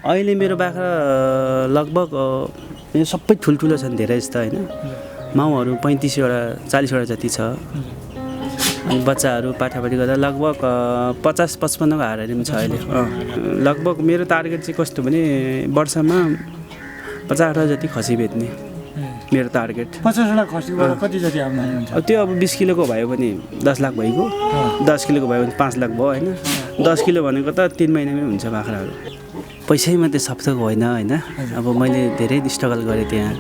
अहिले मेरो बाख्रा लगभग यो सबै ठुल्ठुलो छन् धेरै जस्तो होइन। माउहरू 35वटा 40वटा जति छ। अनि बच्चाहरू पाठापाठी गर्दा लगभग 50-55को हाराहारी पनि छ अहिले। लगभग मेरो टार्गेट चाहिँ कस्तो भने वर्षमा 50-60 जति खसी बेच्ने मेरो टार्गेट। 50वटा खसीबाट कति जति आम्दानी हुन्छ? त्यो अब 20 किलोको भयो भने 10 लाख भइगयो, 10 किलोको भयो भने 5 लाख भयो होइन। 10 किलो भनेको त 3 महिनामै हुन्छ बाख्राहरू। पैसै मात्रै सबै होइन होइन। अब मैले धेरै स्ट्रगल गरेँ त्यहाँ।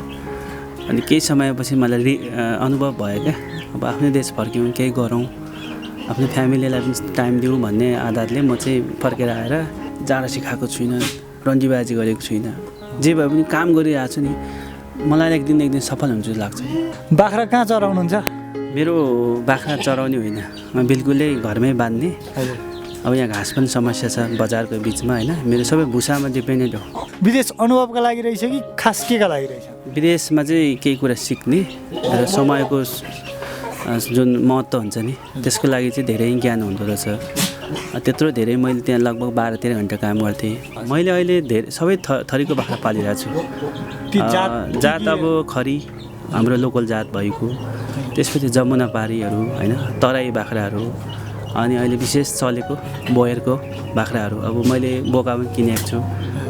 अनि केही समयपछि मलाई अनुभव भयो क्या, अब आफ्नै देश फर्क्यौँ, केही गरौँ, आफ्नो फ्यामिलीलाई पनि टाइम दिउँ भन्ने आधारले म चाहिँ फर्केर आएर जाडो सिकाएको छुइनँ, रन्डीबाजी गरेको छुइनँ। जे भए पनि काम गरिरहेको छु नि, मलाई एक दिन सफल हुन्छु लाग्छ। बाख्रा कहाँ चराउनुहुन्छ? मेरो बाख्रा चराउने होइन, म बिल्कुलै घरमै बाँध्ने। अब यहाँ घाँस पनि समस्या छ बजारको बिचमा होइन। मेरो सबै भुसामा डिपेन्डेन्ट हो। विदेश अनुभवका लागि रहेछ कि खास केका लागि रहेछ? विदेशमा चाहिँ केही कुरा सिक्ने र समयको जुन महत्त्व हुन्छ नि त्यसको लागि चाहिँ धेरै ज्ञान हुँदो रहेछ। त्यत्रो धेरै मैले त्यहाँ लगभग 12-13 घन्टा काम गर्थेँ। मैले अहिले धेरै सबै थरीको बाख्रा पालिरहेको छु। जात अब खरी हाम्रो लोकल जात भएको, त्यसपछि जमुनापारीहरू होइन, तराई बाख्राहरू, अनि अहिले विशेष चलेको बोयरको बाख्राहरू। अब मैले बोका पनि किनेको छु,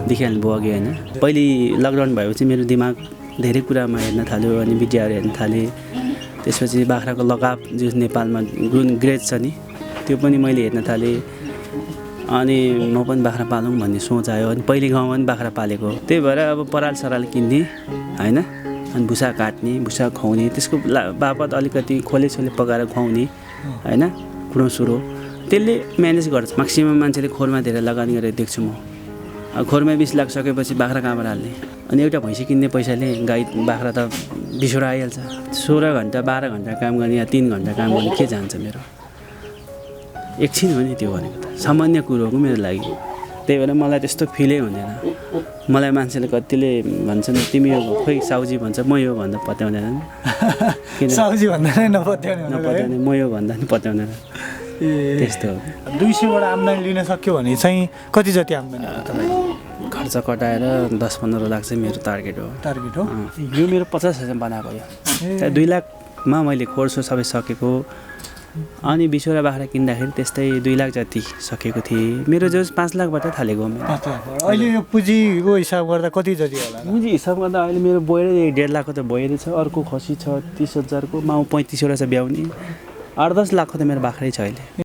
देखिहाल्नु भयो अघि होइन। पहिले लकडाउन भएपछि मेरो दिमाग धेरै कुरामा हेर्न थाल्यो, अनि भिडियोहरू हेर्न थालेँ। त्यसपछि बाख्राको लगाव जुन नेपालमा ग्रेड छ नि त्यो पनि मैले हेर्न थालेँ। अनि म पनि बाख्रा पालौँ भन्ने सोच आयो। अनि पहिले गाउँमा पनि बाख्रा पालेको, त्यही भएर अब पराल सराल किन्ने होइन, अनि भुसा काट्ने, भुसा खुवाउने, त्यसको बापत अलिकति खोले पकाएर खुवाउने होइन, कुँडो त्यसले म्यानेज गर्छ। म्याक्सिमम मान्छेले खोरमा धेरै लगानी गरेर देख्छु म। अब खोरमा 20 लाख सकेपछि बाख्रा कहाँबाट हाल्ने? अनि एउटा भैँसी किन्ने पैसाले गाई बाख्रा त 20वटा आइहाल्छ। 16 घन्टा 12 घन्टा काम गर्ने या 3 घन्टा काम गर्ने के जान्छ मेरो? एकछिन हो नि त्यो भनेको त सामान्य कुरो हो मेरो लागि। त्यही भएर मलाई त्यस्तो फिलै हुँदैन। मलाई मान्छेले कतिले भन्छन् तिमी यो खोइ साउजी भन्छ, म यो भन्दा पत्याउँदैन। किन साउजी भन्दा नै नपत्याउने, म यो भन्दा नि पत्याउँदैन। त्यस्तो हो। 200वटा आम्दानी लिन सक्यो भने चाहिँ कति जति आम्दानी खर्च कटाएर 10-15 लाख चाहिँ मेरो टार्गेट हो। यो मेरो 50,000 बनाएको यो। 2 लाखमा मैले खोर्सो सबै सकेको। अनि 20वटा बाख्रा किन्दाखेरि त्यस्तै 2 लाख जति सकेको थिएँ। मेरो जो 5 लाखबाट थालेको। अहिले यो पुँजीको हिसाब गर्दा कति जति होला? पुँजी हिसाब गर्दा अहिले मेरो बोयरै 1.5 लाखको त बोयरै छ, अर्को खसी छ 30,000को, माउ 35वटा छ ब्याउने, 8-10 लाखको त मेरो बाख्रै छ अहिले।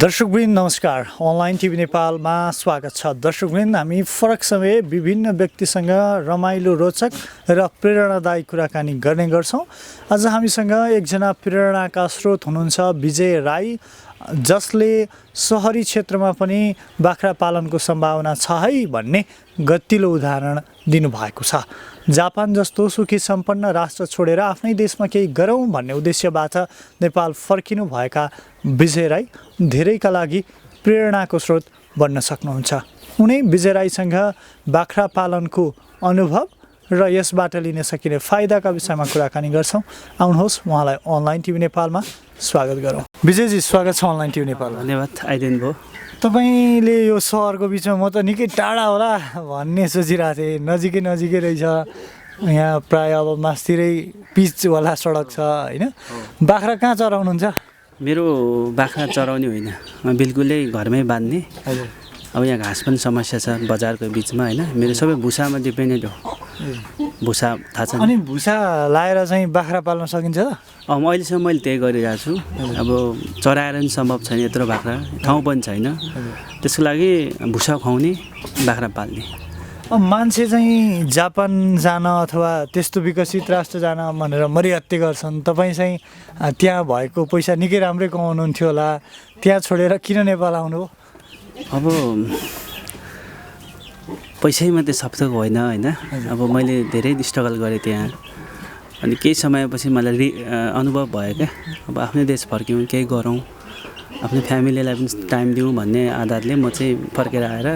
दर्शकवृन्द नमस्कार, अनलाइन टिभी नेपालमा स्वागत छ। दर्शकवृन्द, हामी फरक समय विभिन्न व्यक्तिसँग रमाइलो, रोचक र प्रेरणादायी कुराकानी गर्ने गर्छौँ। आज हामीसँग एकजना प्रेरणाका स्रोत हुनुहुन्छ विजय राई, जसले सहरी क्षेत्रमा पनि बाख्रा पालनको सम्भावना छ है भन्ने गतिलो उदाहरण दिनुभएको छ। जापान जस्तो सुखी सम्पन्न राष्ट्र छोडेर आफ्नै देशमा केही गरौँ भन्ने उद्देश्यबाट नेपाल फर्किनु भएका विजय राई धेरैका लागि प्रेरणाको स्रोत बन्न सक्नुहुन्छ। उनै विजय राईसँग बाख्रा पालनको अनुभव र यसबाट लिन सकिने फाइदाका विषयमा कुराकानी गर्छौँ। आउनुहोस् उहाँलाई अनलाइन टिभी नेपालमा स्वागत गरौँ। विजयजी, स्वागत छ अनलाइन टिभी नेपालमा। धन्यवाद, आइदिनु भयो। तपाईँले यो सहरको बिचमा म त निकै टाढा होला भन्ने सोचिरहेको थिएँ। नजिकै रहेछ, यहाँ प्राय अब मास्तिरै पिचवाला सडक छ होइन। बाख्रा कहाँ चराउनुहुन्छ? मेरो बाख्रा चराउने होइन, म बिल्कुलै घरमै बाँध्ने। हजुर। अब यहाँ घाँस पनि समस्या छ बजारको बिचमा होइन। मेरो सबै भुसामा डिपेन्डेन्ट हो। भुसा थाहा छ नि? अनि भुसा लाएर चाहिँ बाख्रा पाल्न सकिन्छ त? अहिलेसम्म मैले त्यही गरिरहेको छु। अब चराएर पनि सम्भव छैन, यत्रो बाख्रा ठाउँ पनि छैन। त्यसको लागि भुसा खुवाउने, बाख्रा पाल्ने। अब मान्छे चाहिँ जापान जान अथवा त्यस्तो विकसित राष्ट्र जान भनेर मरिहत्ते गर्छन्। तपाईँ चाहिँ त्यहाँ भएको पैसा निकै राम्रै कमाउनुहुन्थ्यो होला, त्यहाँ छोडेर किन नेपाल आउनुभयो? अब पैसै मात्रै सब थोक होइन होइन। अब मैले धेरै स्ट्रगल गरेँ त्यहाँ। अनि केही समयपछि मलाई अनुभव भयो क्या, अब आफ्नै देश फर्क्यौँ, केही गरौँ, आफ्नो फ्यामिलीलाई पनि टाइम दिउँ भन्ने आधारले म चाहिँ फर्केर आएर।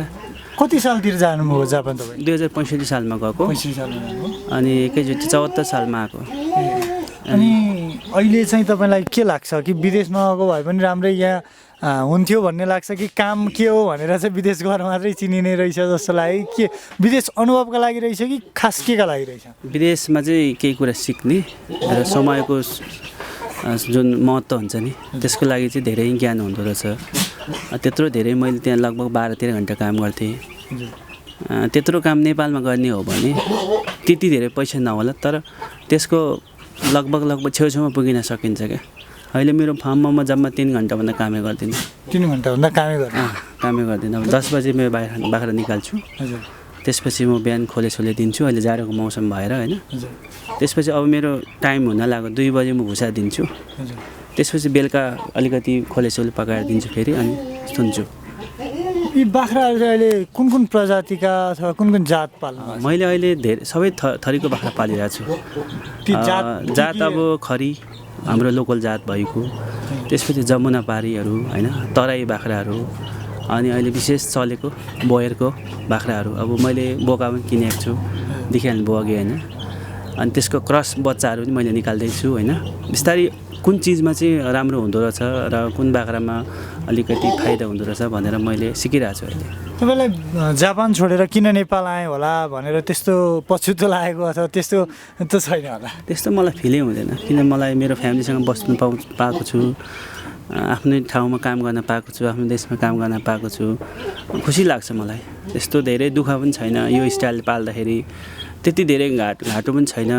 कति सालतिर जानुभयो जापान तपाईँ? 2065 सालमा गएको। 65 सालमा जानुभयो। अनि एकैचोटि 74 सालमा आएको। अनि अहिले चाहिँ तपाईँलाई के लाग्छ कि विदेश नगएको भए पनि राम्रै यहाँ हुन्थ्यो भन्ने लाग्छ कि काम के हो भनेर चाहिँ विदेश गएर मात्रै चिनिने रहेछ जस्तो लाग्यो? के विदेश अनुभवका लागि रहेछ कि खास केका लागि रहेछ? विदेशमा चाहिँ केही कुरा सिक्ने र समयको जुन महत्त्व हुन्छ नि, त्यसको लागि चाहिँ धेरै ज्ञान हुँदो रहेछ। त्यत्रो धेरै मैले त्यहाँ लगभग 12-13 घन्टा काम गर्थेँ। त्यत्रो काम नेपालमा गर्ने हो भने त्यति धेरै पैसा नहोला, तर त्यसको लगभग छेउछाउमा पुगिन सकिन्छ क्या। अहिले मेरो फार्ममा म जम्मा 3 घन्टाभन्दा कामै गर्दिनँ। 3 घन्टाभन्दा कामै गर्दिनँ। अब 10 बजे मेरो बाख्रा निकाल्छु। हजुर। त्यसपछि म बिहान खोले दिन्छु। अहिले जाडोको मौसम भएर होइन। त्यसपछि अब मेरो टाइम हुन लाग्यो 2 बजे म भुसा दिन्छु। त्यसपछि बेलुका अलिकति खोले पकाएर दिन्छु फेरि, अनि सुन्छु। यी बाख्राहरू अहिले कुन प्रजातिका अथवा कुन जात पाल्नु? मैले अहिले धेरै सबै थरीको बाख्रा पालिरहेको छु। जात अब खरी, हाम्रो लोकल जात भएको, त्यसपछि जमुनापारीहरू होइन, तराई बाख्राहरू, अनि अहिले विशेष चलेको बोयरको बाख्राहरू। अब मैले बोका पनि किनेको छु, देखिहाल्नु भयो अघि होइन। अनि त्यसको क्रस बच्चाहरू पनि मैले निकाल्दैछु होइन। बिस्तारै कुन चिजमा चाहिँ राम्रो हुँदो रहेछ र कुन बाख्रामा अलिकति फाइदा हुँदो रहेछ भनेर मैले सिकिरहेको छु अहिले। तपाईँलाई जापान छोडेर किन नेपाल आएँ होला भनेर त्यस्तो पछुतो लागेको अथवा त्यस्तो त छैन होला? त्यस्तो मलाई फिलै हुँदैन, किन मलाई मेरो फ्यामिलीसँग बस्नु पाएको छु, आफ्नै ठाउँमा काम गर्न पाएको छु, आफ्नो देशमा काम गर्न पाएको छु, खुसी लाग्छ मलाई। त्यस्तो धेरै दुःख पनि छैन यो स्टाइलले पाल्दाखेरि। त्यति धेरै घाटो पनि छैन,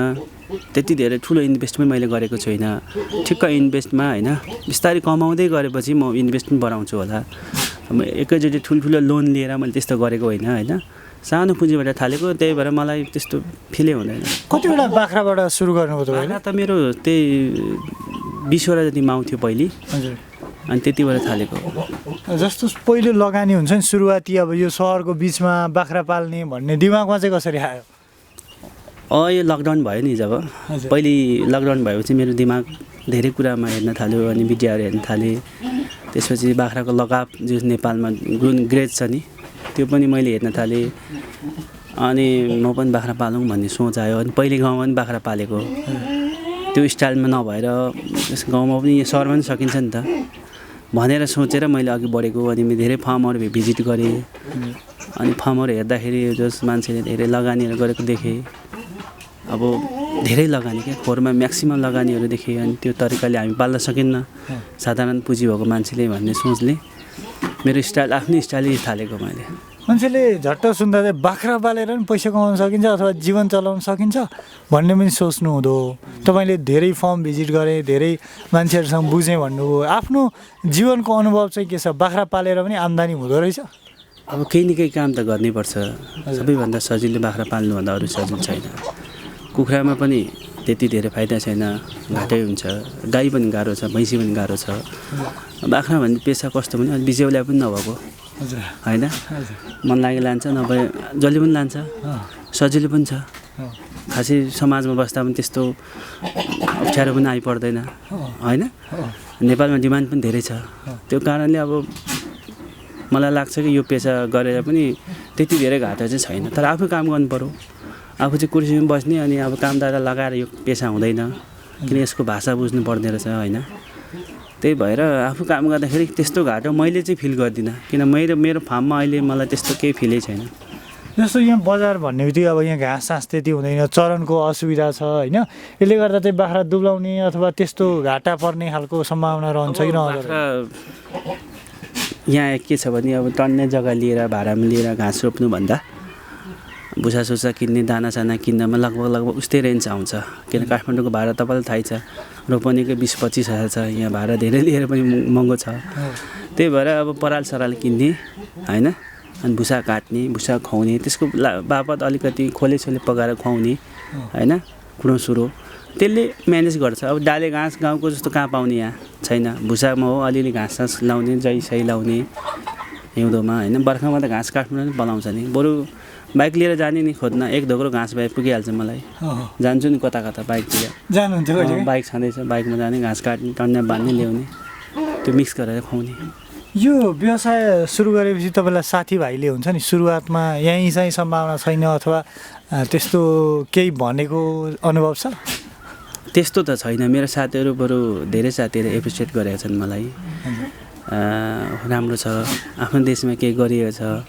त्यति धेरै ठुलो इन्भेस्ट पनि मैले गरेको छुइनँ। ठिक्क इन्भेस्टमा होइन, बिस्तारै कमाउँदै गरेपछि म इन्भेस्ट पनि बढाउँछु होला। एकैचोटि ठुल्ठुलो लोन लिएर मैले त्यस्तो गरेको होइन। सानो पुँजीबाट थालेको, त्यही भएर मलाई त्यस्तो फिलै हुँदैन। कतिवटा बाख्राबाट सुरु गर्नुभयो तपाईँले? त मेरो त्यही 20वटा जति माउ थियो पहिले। हजुर। अनि त्यतिबाट थालेको। जस्तो पहिलो लगानी हुन्छ नि सुरुवाती, अब यो सहरको बिचमा बाख्रा पाल्ने भन्ने दिमागमा चाहिँ कसरी आयो? यो लकडाउन भयो नि, जब पहिले लकडाउन भएपछि मेरो दिमाग धेरै कुरामा हेर्न थाल्यो, अनि मिडियाहरू हेर्न थालेँ। त्यसपछि बाख्राको लगाव जुन नेपालमा ग्रेज छ नि, त्यो पनि मैले हेर्न थालेँ। अनि म पनि बाख्रा पालौँ भन्ने सोच आयो। अनि पहिले गाउँमा पनि बाख्रा पालेको, त्यो स्टाइलमा नभएर गाउँमा पनि सहरमा पनि सकिन्छ नि त भनेर सोचेर मैले अघि बढेको। अनि धेरै फार्महरू भिजिट गरेँ। अनि फार्महरू हेर्दाखेरि जस मान्छेले धेरै लगानीहरू गरेको देखेँ। अब धेरै लगानी क्या, खोरमा म्याक्सिमम लगानीहरू देखेँ। अनि त्यो तरिकाले हामी पाल्न सकिन्न साधारण पुँजी भएको मान्छेले भन्ने सोचले मेरो स्टाइल, आफ्नै स्टाइलै थालेको मैले। मान्छेले झट्ट सुन्दा चाहिँ बाख्रा पालेर पनि पैसा कमाउन सकिन्छ अथवा जीवन चलाउन सकिन्छ भन्ने पनि सोच्नु हुँदो। तपाईँले धेरै फर्म भिजिट गरे, धेरै मान्छेहरूसँग बुझेँ भन्नुभयो। आफ्नो जीवनको अनुभव चाहिँ के छ? बाख्रा पालेर पनि आम्दानी हुँदो रहेछ? अब केही न केही काम त गर्नैपर्छ। सबैभन्दा सजिलो बाख्रा पाल्नुभन्दा अरू सजिलो छैन। कुखुरामा पनि त्यति धेरै फाइदा छैन, घाटै हुन्छ। गाई पनि गाह्रो छ, भैँसी पनि गाह्रो छ। बाख्रा भन्ने पेसा कस्तो भने अलि बिजेउला पनि नभएको होइन, मन लागि लान्छ, नभए जसले पनि लान्छ, सजिलो पनि छ। खासै समाजमा बस्दा पनि त्यस्तो अप्ठ्यारो पनि आइपर्दैन होइन। नेपालमा डिमान्ड पनि धेरै छ। त्यो कारणले अब मलाई लाग्छ कि यो पेसा गरेर पनि त्यति धेरै घाटा चाहिँ छैन। तर आफू काम गर्नु पऱ्यो। आफू चाहिँ कुर्सीमा बस्ने अनि अब कामदारलाई लगाएर यो पेसा हुँदैन, किन यसको भाषा बुझ्नु पर्ने रहेछ होइन। त्यही भएर आफू काम गर्दाखेरि त्यस्तो घाटो मैले चाहिँ फिल गर्दिनँ, किन मेरो फार्ममा अहिले मलाई त्यस्तो केही फिलै छैन। जस्तो यहाँ बजार भन्ने बित्तिकै अब यहाँ घाँस सास त्यति हुँदैन, चरनको असुविधा छ होइन। यसले गर्दा चाहिँ बाख्रा दुब्लाउने अथवा त्यस्तो घाटा पर्ने खालको सम्भावना रहन्छ कि रहन्छ? यहाँ के छ भने अब टन्ने जग्गा लिएर भाडामा लिएर घाँस रोप्नुभन्दा भुसासुसा किन्ने, दानासाना किन्दामा लगभग उस्तै रेन्ज आउँछ। किन काठमाडौँको भाडा तपाईँलाई थाहै छ, रोपनीको 20-25 हजार छ। यहाँ भाडा धेरै लिएर पनि महँगो छ। त्यही भएर अब पराल सराल किन्ने होइन, अनि भुसा काट्ने, भुसा खुवाउने, त्यसको बापत अलिकति खोले पकाएर खुवाउने होइन, कुँडो त्यसले म्यानेज गर्छ। अब डाले घाँस गाउँको जस्तो कहाँ पाउने यहाँ छैन। भुसामा हो अलिअलि घाँस सास लाउने, जै लाउने हिउँदोमा होइन। बर्खामा त घाँस काट्नु पनि पलाउँछ नि, बरु बाइक लिएर जाने नि खोज्न, एक धोक्रो घाँस भए पुगिहाल्छ। मलाई जान्छु नि कता बाइकतिर जानुहुन्छ, बाइक छँदैछ, बाइकमा जाने, घाँस काट्ने, टन्ने बाँध्ने, ल्याउने, त्यो मिक्स गरेर खुवाउने। यो व्यवसाय सुरु गरेपछि तपाईँलाई साथीभाइले हुन्छ नि सुरुवातमा यहीँ चाहिँ सम्भावना छैन अथवा त्यस्तो केही भनेको अनुभव छ? त्यस्तो त छैन। मेरो साथीहरू बरु धेरै साथीहरू एप्रिसिएट गरेका छन् मलाई। राम्रो छ, आफ्नो देशमा केही गरिएको छ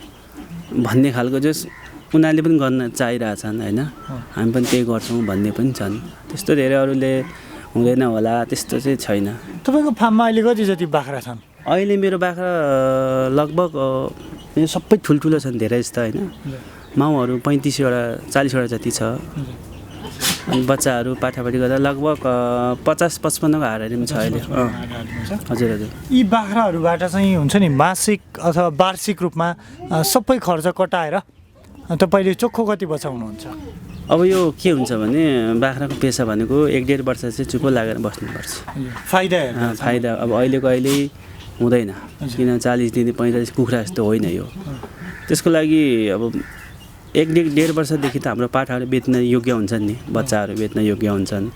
भन्ने खालको जस उनीहरूले पनि गर्न चाहिरहेछन् होइन। हामी पनि त्यही गर्छौँ भन्ने पनि छन्। त्यस्तो धेरै अरूले हुँदैन होला त्यस्तो चाहिँ छैन। तपाईँको फार्ममा अहिले कति जति बाख्रा छन्? अहिले मेरो बाख्रा लगभग मेरो सबै ठुल्ठुलो छन्, धेरै जस्तो होइन। माउहरू 35वटा 40वटा जति छ। अनि बच्चाहरू पाठापाठी गर्दा लगभग 50-55को हाराहारीमा छ अहिले। हजुर। यी बाख्राहरूबाट चाहिँ हुन्छ नि मासिक अथवा वार्षिक रूपमा सबै खर्च कटाएर तपाईँले चोखो कति बचाउनुहुन्छ? अब यो के हुन्छ भने बाख्राको पेसा भनेको 1-1.5 वर्ष चाहिँ चुप्पो लागेर बस्नुपर्छ। फाइदा अब अहिले हुँदैन, किन 40 दिन 45 कुखुरा जस्तो होइन यो। त्यसको लागि अब 1-1.5 वर्षदेखि त हाम्रो पाठाहरू बेच्न योग्य हुन्छन् नि, बच्चाहरू बेच्न योग्य हुन्छन्।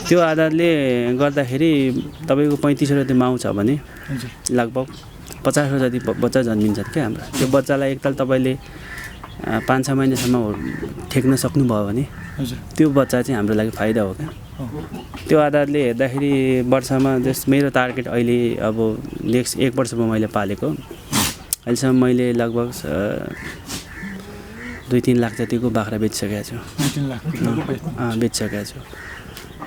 त्यो आधारले गर्दाखेरि तपाईँको 35वटा जति माउ छ भने लगभग 50वटा जति बच्चा जन्मिन्छन् क्या हाम्रो। त्यो बच्चालाई एकताल तपाईँले 5-6 महिनासम्म ठेक्न सक्नुभयो भने त्यो बच्चा चाहिँ हाम्रो लागि फाइदा हो क्या। त्यो आधारले हेर्दाखेरि वर्षमा मेरो टार्गेट अहिले अब नेक्स्ट 1 वर्षमा मैले पालेको अहिलेसम्म मैले लगभग 2-3 लाख जतिको बाख्रा बेचिसकेको छु। बेचिसकेको छु।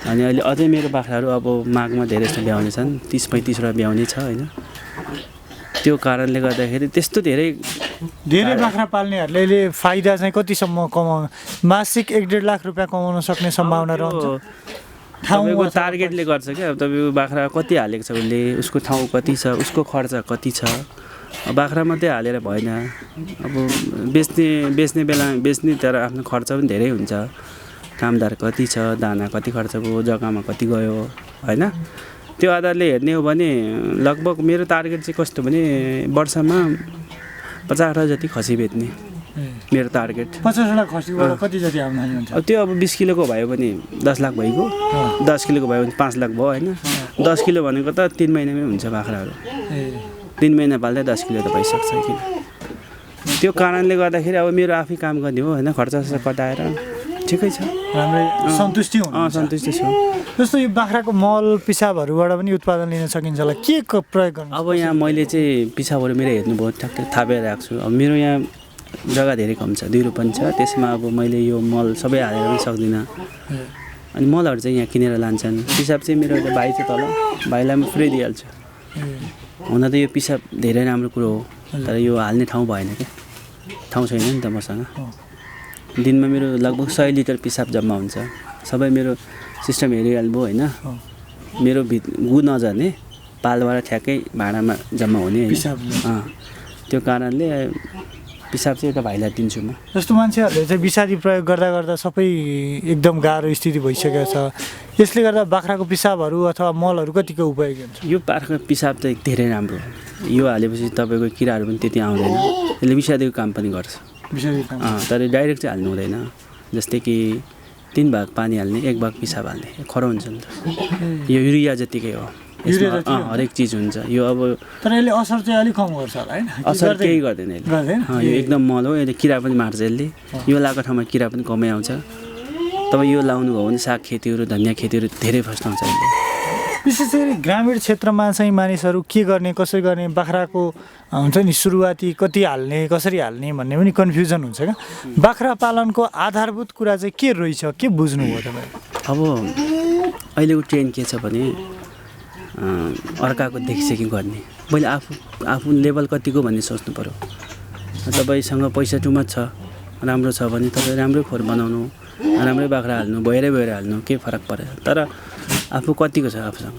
अनि अहिले अझै मेरो बाख्राहरू अब माघमा धेरै जस्तो ब्याउने छन्, 30-35वटा ब्याउने छ होइन। त्यो कारणले गर्दाखेरि त्यस्तो धेरै बाख्रा पाल्नेहरूले फाइदा चाहिँ कतिसम्म कमाउनु, मासिक 1-1.5 लाख रुपियाँ कमाउन सक्ने सम्भावना रहन्छ? तपाईँको टार्गेटले गर्छ क्या। अब तपाईँको बाख्रा कति हालेको छ उसले, उसको ठाउँ कति छ, उसको खर्च कति छ। बाख्रा मात्रै हालेर भएन। अब बेच्ने बेलामा बेच्ने, तर आफ्नो खर्च पनि धेरै हुन्छ। कामदार कति छ, दाना कति खर्च भयो, जग्गामा कति गयो होइन। त्यो आधारले हेर्ने हो भने लगभग मेरो टार्गेट चाहिँ कस्तो भने वर्षमा 50वटा जति खसी बेच्ने मेरो टार्गेट। 50वटा खसीबाट कति जति आम्दानी हुन्छ? अब त्यो अब 20 किलोको भयो भने 10 लाख भइगयो, 10 किलोको भयो भने 5 लाख भयो होइन। 10 किलो भनेको त 3 महिनामै हुन्छ बाख्राहरू। 3 महिना पाल्दा 10 किलो त भइसक्छ। किन त्यो कारणले गर्दाखेरि अब मेरो आफै काम गर्ने हो होइन, खर्च कटाएर ठिकै छ, राम्रै सन्तुष्टि हुनु। सन्तुष्टि छु। जस्तो यो बाख्राको मल पिसाबहरूबाट पनि उत्पादन लिन सकिन्छ होला, के प्रयोग गर्नु? अब यहाँ मैले चाहिँ पिसाबहरू मेरो हेर्नुभयो, ठ्याक्कै थापेर राख्छु। अब मेरो यहाँ जग्गा धेरै कम छ, 2 रोपनी छ। त्यसमा अब मैले यो मल सबै हालेर पनि सक्दिनँ। अनि मलहरू चाहिँ यहाँ किनेर लान्छन्। पिसाब चाहिँ मेरो एउटा भाइ छ तल, भाइलाई म फ्री दिइहाल्छु। हुन त यो पिसाब धेरै राम्रो कुरो हो, तर यो हाल्ने ठाउँ भएन क्या। ठाउँ छैन नि त मसँग। दिनमा मेरो लगभग 100 लिटर पिसाब जम्मा हुन्छ। सबै मेरो सिस्टम हेरिहाल्नु होइन, मेरो गु नजाने पालबाट ठ्याक्कै भाँडामा जम्मा हुने होइन। त्यो कारणले पिसाब चाहिँ एउटा भाइलाई दिन्छु म। जस्तो मान्छेहरूले चाहिँ विषादी प्रयोग गर्दा गर्दा सबै एकदम गाह्रो स्थिति भइसकेको छ, यसले गर्दा बाख्राको पिसाबहरू अथवा मलहरू कतिको उपयोगी हुन्छ? यो बाख्राको पिसाब चाहिँ धेरै राम्रो हो। यो हालेपछि तपाईँको किराहरू पनि त्यति आउँदैन। यसले विषादीको काम पनि गर्छ। तर डाइरेक्ट चाहिँ हाल्नु हुँदैन। जस्तै कि 3 भाग पानी हाल्ने, 1 भाग पिसाब हाल्ने, खरो हुन्छ नि त। यो युरिया जतिकै हो, हरेक चिज हुन्छ यो। अब तर यसले असर चाहिँ अलिक कम गर्छ होला होइन? असर केही गर्दैन यसले। यो एकदम मल हो। यसले किरा पनि मार्छ यसले। यो लगाएको ठाउँमा किरा पनि कमै आउँछ। तपाईँ यो लाउनु भयो भने साग खेतीहरू, धनियाँ खेतीहरू धेरै फस्टाउँछ यसले। विशेष गरी ग्रामीण क्षेत्रमा चाहिँ मानिसहरू के गर्ने, कसरी गर्ने, बाख्राको हुन्छ नि सुरुवाती कति हाल्ने, कसरी हाल्ने भन्ने पनि कन्फ्युजन हुन्छ क्या। बाख्रा पालनको आधारभूत कुरा चाहिँ के रहेछ, के बुझ्नुभयो तपाईँ? अब अहिलेको ट्रेन्ड के छ भने अर्काको देखिसेखि गर्ने, मैले आफू लेभल कतिको भन्ने सोच्नु पऱ्यो। तपाईँसँग पैसा टुमच छ, राम्रो छ भने तपाईँ राम्रै खोर बनाउनु, राम्रै बाख्रा हाल्नु, भएरै हाल्नु, केही फरक परेन। तर आफू कतिको छ आफूसँग,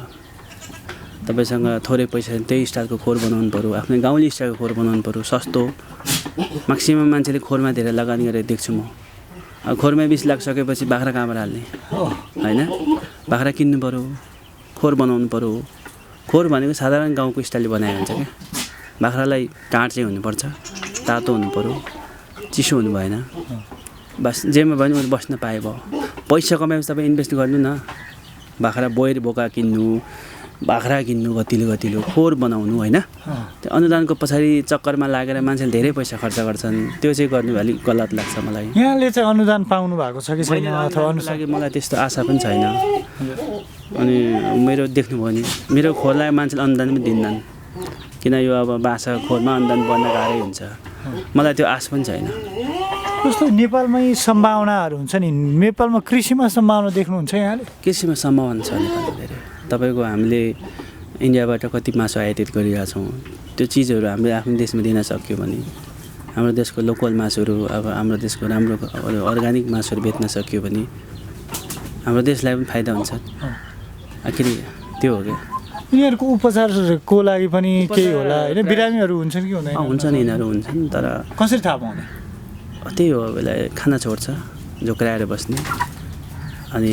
तपाईँसँग थोरै पैसा त्यही स्टाइलको खोर बनाउनु पऱ्यो, आफ्नो गाउँले स्टाइलको खोर बनाउनु पऱ्यो, सस्तो। म्याक्सिमम् मान्छेले खोरमा धेरै लगानी गरेर देख्छु म। अब खोरमा 20 लाख सकेपछि बाख्रा कहाँबाट हाल्ने होइन? बाख्रा किन्नु पऱ्यो, खोर बनाउनु पऱ्यो। खोर भनेको साधारण गाउँको स्टाइलले बनाएको हुन्छ क्या। बाख्रालाई टाँट चाहिँ हुनुपर्छ, तातो हुनु पऱ्यो, चिसो हुनु भएन। बस जेमा भयो भने बस्न पाए भयो। पैसा कमाएपछि तपाईँ इन्भेस्ट गर्नु न। बाख्रा बोयर बोका किन्नु, बाख्रा किन्नु, गतिलो खोर बनाउनु होइन? त्यो अनुदानको पछाडि चक्करमा लागेर मान्छेले धेरै पैसा खर्च गर्छन्। त्यो चाहिँ गर्नु अलिक गलत लाग्छ मलाई। यहाँले चाहिँ अनुदान पाउनु भएको छ कि छैन? अथवा लागि मलाई त्यस्तो आशा पनि छैन। अनि मेरो देख्नुभयो भने मेरो खोरलाई मान्छेले अनुदान पनि दिन्नन्, किन यो अब बाछा खोरमा अनुदान पर्न गाह्रै हुन्छ। मलाई त्यो आश पनि छैन। जस्तो नेपालमै सम्भावनाहरू हुन्छ नि, नेपालमा कृषिमा सम्भावना देख्नुहुन्छ यहाँले? कृषिमा सम्भावना छ नेपालमा धेरै। तपाईँको हामीले इन्डियाबाट कति मासु आयातित गरिरहेछौँ, त्यो चिजहरू हामीले आफ्नो देशमा दिन सक्यो भने, हाम्रो देशको लोकल मासुहरू, अब हाम्रो देशको राम्रो अर्ग्यानिक मासुहरू बेच्न सक्यो भने हाम्रो देशलाई पनि फाइदा हुन्छ। आखिर त्यो हो क्या। यिनीहरूको उपचारको लागि पनि केही होला होइन? बिरामीहरू हुन्छन् कि हुँदैन? हुन्छन्, यिनीहरू हुन्छन्। तर कसरी थाहा पाउने? त्यही हो, बेला खाना छोड्छ, झोक्राएर बस्ने, अनि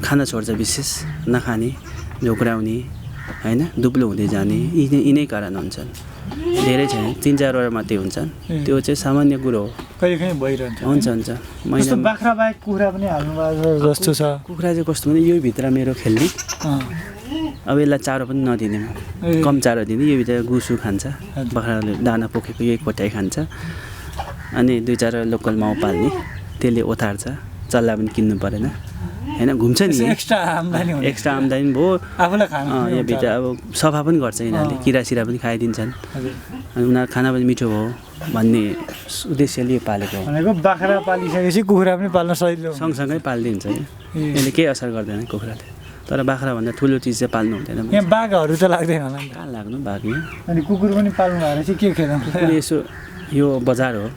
खाना छोड्छ, विशेष नखाने, झोक्राउने होइन, दुब्लो हुँदै जाने, यिनै कारण हुन्छन्। धेरै छैन, 3-4 मात्रै हुन्छन्। त्यो चाहिँ सामान्य कुरो हो, कहिलेकाहीँ भइरहन्छ। हुन्छ। जस्तो बाख्रा बाहेक कुखुरा पनि हाल्नुभएको जस्तो छ। कुखुरा चाहिँ कस्तो भने यो भित्र मेरो खेल्ने, अब यसलाई चारो पनि नदिने, कम चारो दिने। यो भित्र गुसु खान्छ, बाख्राले दाना पोखेको यही कोट्याइ खान्छ। अनि 2-4 लोकल माउ पाल्ने, त्यसले ओथार्छ, चल्ला पनि किन्नु परेन होइन, घुम्छ नि। एक्स्ट्रा आम्दानी भयो आफूलाई खानु। यो भित्र अब सफा पनि गर्छ यिनीहरूले, किरासिरा पनि खाइदिन्छन्। अनि उनीहरू खाना पनि मिठो भयो भन्ने उद्देश्यले यो पालेको हो। भनेको बाख्रा पालिसकेपछि कुखुरा पनि पाल्न सजिलो, सँगसँगै पालिदिन्छ क्या। यसले केही असर गर्दैन कुखुराले। तर बाख्राभन्दा ठुलो चिज चाहिँ पाल्नु हुँदैन। यहाँ बाघहरू त लाग्दैन होला नि? कहाँ लाग्नु बाघ यहाँ। अनि कुकुर पनि पाल्नु भएर चाहिँ के खेल्नु? यसो यो बजार हो,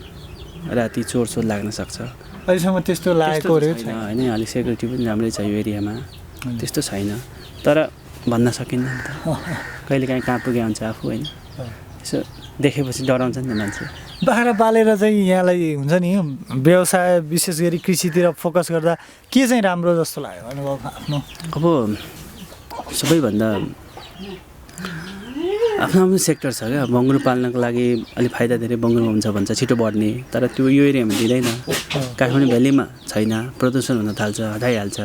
राति चोरसोर लाग्न सक्छ। अहिलेसम्म त्यस्तो लागेको छैन होइन। अलिक सेक्युरिटी पनि राम्रै छ यो एरियामा, त्यस्तो छैन। तर भन्न सकिन्न नि त, कहिलेकाहीँ कहाँ पुगे हुन्छ आफू होइन। यसो देखेपछि डराउँछ नि त मान्छे। बाख्रा पालेर चाहिँ यहाँलाई हुन्छ नि व्यवसाय, विशेष गरी कृषितिर फोकस गर्दा के चाहिँ राम्रो जस्तो लाग्यो अनुभव आफ्नो? अब सबैभन्दा आफ्नो सेक्टर छ क्या। बङ्गुर पाल्नको लागि अलिक फाइदा धेरै बङ्गुरमा हुन्छ भन्छ, छिटो बढ्ने। तर त्यो यो एरियामा दिँदैन। काठमाडौँ भ्यालीमा छैन, प्रदूषण हुन थाल्छ, हटाइहाल्छ।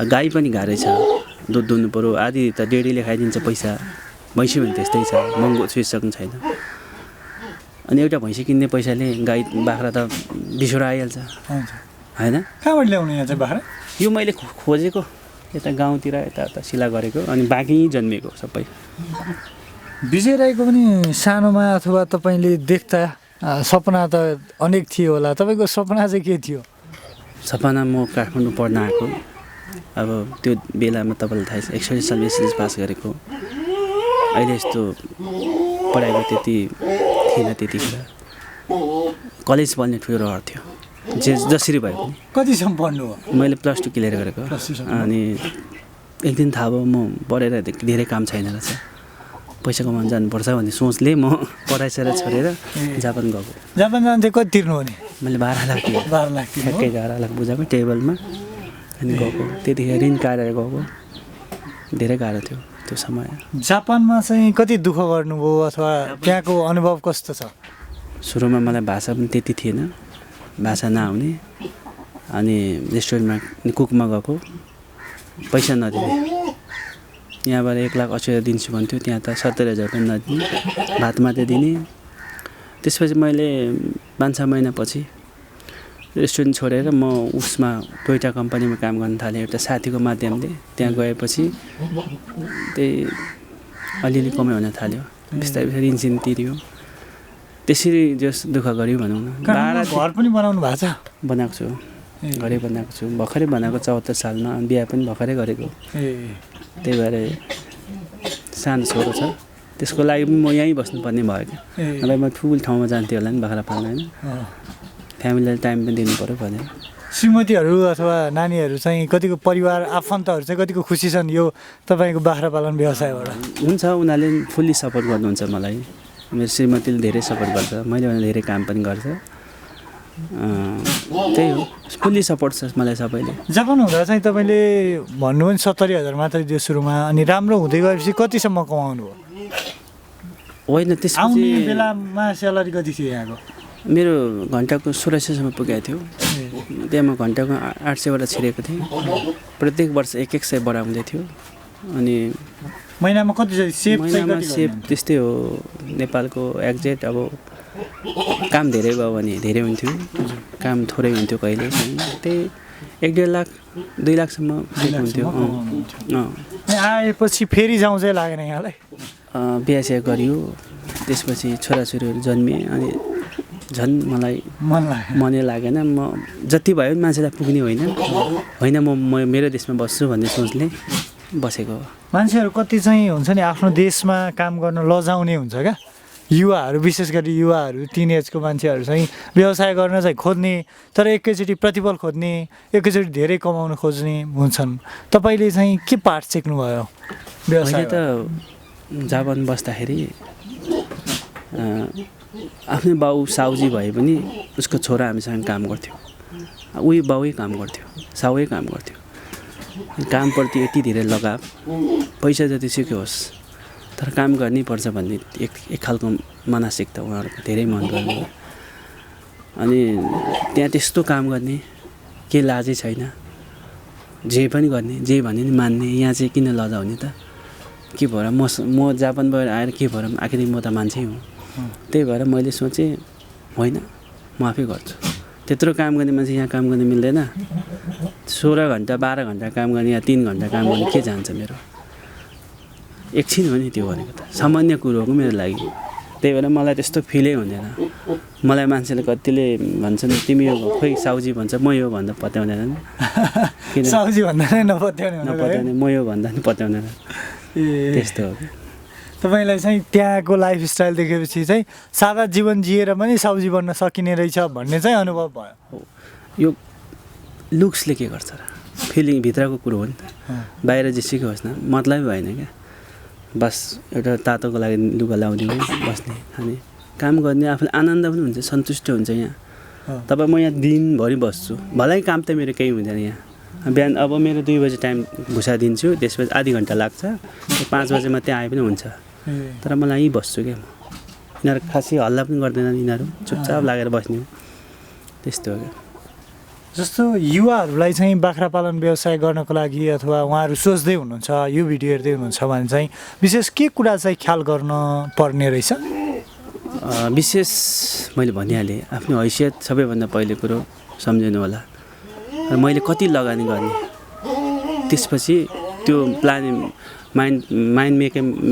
गाई पनि गाह्रै छ, दुध दुहुनु पऱ्यो, आधी त डेढीले खाइदिन्छ पैसा। भैँसी पनि त्यस्तै छ, महँगो सुइसक्नु छैन। अनि एउटा भैँसी किन्ने पैसाले गाई बाख्रा त 20 आइहाल्छ होइन। कहाँबाट ल्याउने यहाँ चाहिँ बाख्रा? यो मैले खोजेको यता गाउँतिर, यता सिला गरेको, अनि बाँकी जन्मेको सबै। विजय राईको पनि सानोमा अथवा तपाईँले देख्दा सपना त अनेक थियो होला, तपाईँको सपना चाहिँ के थियो? सपना म काठमाडौँ पढ्न आएको। अब त्यो बेलामा तपाईँलाई थाहा छ 61 साल एसएलसी पास गरेको। अहिले यस्तो पढाइको त्यति थिएन त्यतिखेर। कलेज पढ्ने ठुलो रहर थियो जसरी भए पनि। कतिसम्म पढ्नु हो? मैले +2 क्लियर गरेको। अनि एक दिन थाहा भयो म पढेर धेरै काम छैन रहेछ, पैसा कमाउनु जानुपर्छ भन्ने सोचले म पढाइसकेर छोडेर जापान गएको। जापान जानु चाहिँ कति तिर्नु हो नि? मैले 12 लाख तिरेँ। 12 लाख तिर्नु? ठ्याक्कै 12 लाख बुझाएको टेबलमा, अनि गएको। त्यतिखेर ऋण काटेर गएको, धेरै गाह्रो थियो त्यो समय। जापानमा चाहिँ कति दुःख गर्नुभयो अथवा त्यहाँको अनुभव कस्तो छ? सुरुमा मलाई भाषा पनि त्यति थिएन, भाषा नआउने, अनि रेस्टुरेन्टमा कुकमा गएको, पैसा नदिने। यहाँबाट 1,80,000 दिन्छु भन्थ्यो, त्यहाँ त 70,000 पनि नदिने, भात मात्रै दिने। त्यसपछि मैले 5-6 महिनापछि रेस्टुरेन्ट छोडेर म उसमा टोयोटा कम्पनीमा काम गर्न थालेँ एउटा साथीको माध्यमले। त्यहाँ गएपछि त्यही अलिअलि कमाइ हुन थाल्यो, बिस्तारै बिस्तारै ऋण तिर्यो। त्यसरी जस दुःख गऱ्यो भनौँ न। घर पनि बनाउनु भएको छ? बनाएको छु, घरै बनाएको छु, भर्खरै बनाएको 74 सालमा, अनि बिहा पनि भर्खरै गरेको। त्यही भएर सानो छोरो छ, त्यसको लागि पनि म यहीँ बस्नुपर्ने भयो क्या, नभए म ठुलो ठाउँमा जान्थेँ होला नि बाख्रा पाल्न होइन, फ्यामिलीलाई टाइम पनि दिनु पऱ्यो भनेर। श्रीमतीहरू अथवा नानीहरू चाहिँ कतिको परिवार आफन्तहरू चाहिँ कतिको खुसी छन् यो तपाईँको बाख्रा पालन व्यवसायबाट? हुन्छ, उनीहरूले फुल्ली सपोर्ट गर्नुहुन्छ मलाई। मेरो श्रीमतीले धेरै सपोर्ट गर्छ, मैले भने धेरै काम पनि गर्छ। त्यही हो, फुल्ली सपोर्ट छ मलाई सबैले। जापान हुँदा चाहिँ तपाईँले भन्नुभयो नि 70,000 मात्रै दियो सुरुमा, अनि राम्रो हुँदै गएपछि कतिसम्म कमाउनु हो? होइन, त्यसपछि आउने बेलामा स्यालेरी कति थियो यहाँको? मेरो घन्टाको 1600सम्म पुगेको थियो। त्यहाँ म घन्टाको 800बाट छिरेको थिएँ। प्रत्येक वर्ष 100 बढाउँदै थियो। अनि महिनामा कति सेभ? महिनामा सेभ त्यस्तै हो, नेपालको एक्ज्याक्ट अब काम धेरै भयो भने धेरै हुन्थ्यो, काम थोरै हुन्थ्यो कहिले, त्यही 1-1.5 लाख 2 लाखसम्म सेभ हुन्थ्यो। आएपछि फेरि जाउँ चाहिँ लागेन यहाँलाई? बिहा गरियो, त्यसपछि छोराछोरीहरू जन्मिए, अनि झन् मलाई मनै लागेन। म जति भयो पनि मान्छेलाई पुग्ने होइन म मेरो देशमा बस्छु भन्ने सोचले बसेको हो। मान्छेहरू कति चाहिँ हुन्छ नि आफ्नो देशमा काम गर्न लजाउने हुन्छ क्या, युवाहरू, विशेष गरी युवाहरू, टिनेजको मान्छेहरू चाहिँ व्यवसाय गर्न चाहिँ खोज्ने, तर एकैचोटि प्रतिफल खोज्ने, एकैचोटि धेरै कमाउन खोज्ने हुन्छन्। तपाईँले चाहिँ के पाठ सिक्नुभयो व्यवसाय? त जापान बस्दाखेरि आफ्नै बाउ साउजी भए पनि उसको छोरा हामीसँग काम गर्थ्यो, उही बाउै काम गर्थ्यो, साउै काम गर्थ्यो। कामप्रति यति धेरै लगाव, पैसा जति सिक्यो होस् तर काम गर्नै पर्छ भन्ने एक खालको मानसिकता उहाँहरूको धेरै मन पर्यो। अनि त्यहाँ त्यस्तो काम गर्ने के लाजै छैन, जे पनि गर्ने, जे भने नि मान्ने। यहाँ चाहिँ किन लजाउने त? के भएर म जापानबाट आएर के भएर, आखिर म त मान्छे हुँ। त्यही भएर मैले सोचेँ होइन, म आफै गर्छु। त्यत्रो काम गर्ने मान्छे यहाँ काम गर्न मिल्दैन, 16 घन्टा 12 घन्टा काम गर्ने, यहाँ 3 घन्टा काम गर्ने के जान्छ मेरो? एकछिन हो नि त्यो भनेको त, सामान्य कुरो हो मेरो लागि। त्यही भएर मलाई त्यस्तो फिलै हुँदैन। मलाई मान्छेले कतिले भन्छन् तिमी यो खोइ साउजी भन्छ, म यो भन्दा पत्याउँदैन। किन साउजी भन्दा नपत्याउने, म यो भन्दा नि पत्याउँदैन। त्यस्तो हो। तपाईँलाई चाहिँ त्यहाँको लाइफस्टाइल देखेपछि चाहिँ सादा जीवन जिएर पनि साउजी बन्न सकिने रहेछ भन्ने चाहिँ अनुभव भयो? यो लुक्सले के गर्छ र, फिलिङ भित्रको कुरो हो नि त। बाहिर जेसुकै होस् न, मतलबै भएन क्या। बस एउटा तातोको लागि लुगा लाउने, बस्ने, खाने, काम गर्ने, आफूलाई आनन्द पनि हुन्छ, सन्तुष्ट हुन्छ। यहाँ तपाईँ म यहाँ दिनभरि बस्छु, भलै काम त मेरो केही हुँदैन यहाँ। बिहान अब मेरो 2 बजे टाइम भुसा दिन्छु, त्यसपछि आधी घन्टा लाग्छ, 5 बजेमा त्यहाँ आए पनि हुन्छ। तर मलाई यहीँ बस्छु क्या म। यिनीहरू खासै हल्ला पनि गर्दैनन्, यिनीहरू चुपचाप लागेर बस्ने हो। त्यस्तो हो क्या। जस्तो युवाहरूलाई चाहिँ बाख्रा पालन व्यवसाय गर्नको लागि अथवा उहाँहरू सोच्दै हुनुहुन्छ, यो भिडियो हेर्दै हुनुहुन्छ भने चाहिँ विशेष के कुरा चाहिँ ख्याल गर्न पर्ने रहेछ? विशेष मैले भनिहालेँ, आफ्नो हैसियत सबैभन्दा पहिलो कुरो सम्झिनु होला। र मैले कति लगानी गर्ने, त्यसपछि त्यो प्लानिङ माइन्ड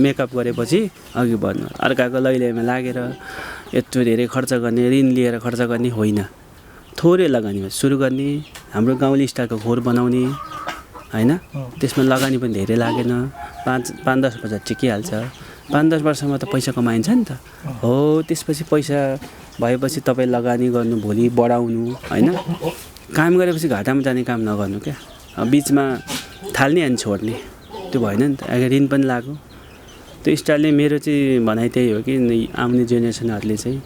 मेकअप गरेपछि अघि बढ्नु। अर्काको लैलैमा लागेर यत्रो धेरै खर्च गर्ने, ऋण लिएर खर्च गर्ने होइन। थोरै लगानी सुरु गर्ने, हाम्रो गाउँले स्टाइलको खोर बनाउने होइन, त्यसमा लगानी पनि धेरै लागेन, 5-10 हजार टिकिहाल्छ। 5-10 वर्षमा त पैसा कमाइन्छ नि त हो। त्यसपछि पैसा भएपछि तपाईँ लगानी गर्नु, भोलि बढाउनु होइन। काम गरेपछि घाटामा जाने काम नगर्नु क्या। बिचमा थाल्ने अनि छोड्ने त्यो भएन नि त। अगर ऋण पनि लाग्यो त्यो स्टाइलले मेरो चाहिँ भनाइ त्यही हो कि आउने जेनेरेसनहरूले चाहिँ